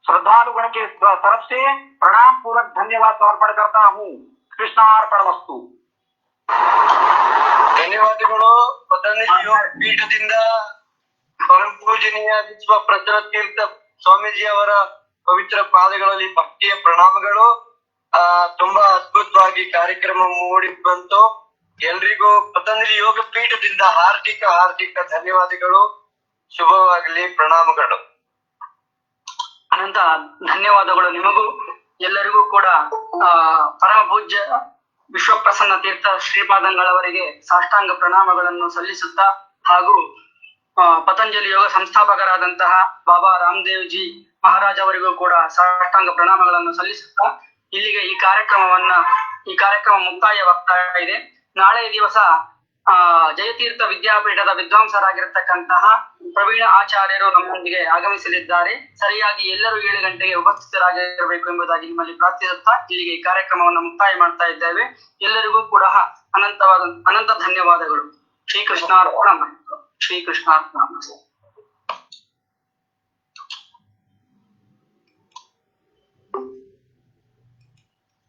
श्रद्धालुगण के तरफ से प्रणाम पूर्वक धन्यवाद समर्पण करता हूँ। कृष्णार्पणमस्तु।
ಧನ್ಯವಾದಗಳು ಪತಂಜಲಿ ಯೋಗ ಪೀಠದಿಂದ ಪರಮ ಪೂಜನೀಯ ವಿಶ್ವ ಪ್ರಸನ್ನ ತೀರ್ಥ ಸ್ವಾಮೀಜಿ ಅವರ ಪವಿತ್ರ ಪಾದಗಳಲ್ಲಿ ಭಕ್ತಿಯ ಪ್ರಣಾಮಗಳು. ತುಂಬಾ ಅದ್ಭುತವಾಗಿ ಕಾರ್ಯಕ್ರಮ ಮೂಡಿ ಬಂತು. ಎಲ್ರಿಗೂ ಪತಂಜಲಿ ಯೋಗ ಪೀಠದಿಂದ ಹಾರ್ದಿಕ ಧನ್ಯವಾದಗಳು. ಶುಭವಾಗಲಿ. ಪ್ರಣಾಮಗಳು.
ಅನಂತ ಧನ್ಯವಾದಗಳು ನಿಮಗೂ ಎಲ್ಲರಿಗೂ ಕೂಡ. ಪರಮ ಪೂಜ್ಯ ವಿಶ್ವಪ್ರಸನ್ನ ತೀರ್ಥ ಶ್ರೀಪಾದಂಗಳವರಿಗೆ ಸಾಷ್ಟಾಂಗ ಪ್ರಣಾಮಗಳನ್ನು ಸಲ್ಲಿಸುತ್ತಾ ಹಾಗೂ ಪತಂಜಲಿ ಯೋಗ ಸಂಸ್ಥಾಪಕರಾದಂತಹ ಬಾಬಾ ರಾಮದೇವ್ ಜಿ ಮಹಾರಾಜ್ ಅವರಿಗೂ ಕೂಡ ಸಾಷ್ಟಾಂಗ ಪ್ರಣಾಮಗಳನ್ನು ಸಲ್ಲಿಸುತ್ತಾ ಇಲ್ಲಿಗೆ ಈ ಕಾರ್ಯಕ್ರಮ ಮುಕ್ತಾಯವಾಗ್ತಾ ಇದೆ. ನಾಳೆ ದಿವಸ ಜಯತೀರ್ಥ ವಿದ್ಯಾಪೀಠದ ವಿದ್ವಾಂಸರಾಗಿರ್ತಕ್ಕಂತಹ ಪ್ರವೀಣ ಆಚಾರ್ಯರು ನಮ್ಮೊಂದಿಗೆ ಆಗಮಿಸಲಿದ್ದಾರೆ. ಸರಿಯಾಗಿ ಎಲ್ಲರೂ 7 ಗಂಟೆಗೆ ಉಪಸ್ಥಿತರಾಗಿರಬೇಕು ಎಂಬುದಾಗಿ ನಿಮ್ಮಲ್ಲಿ ಪ್ರಾರ್ಥಿಸುತ್ತಾ ಇಲ್ಲಿಗೆ ಈ ಕಾರ್ಯಕ್ರಮವನ್ನು ಮುಕ್ತಾಯ ಮಾಡ್ತಾ ಇದ್ದೇವೆ. ಎಲ್ಲರಿಗೂ ಕೂಡ ಅನಂತ ಧನ್ಯವಾದಗಳು. ಶ್ರೀಕೃಷ್ಣಾರ್ಪಣ.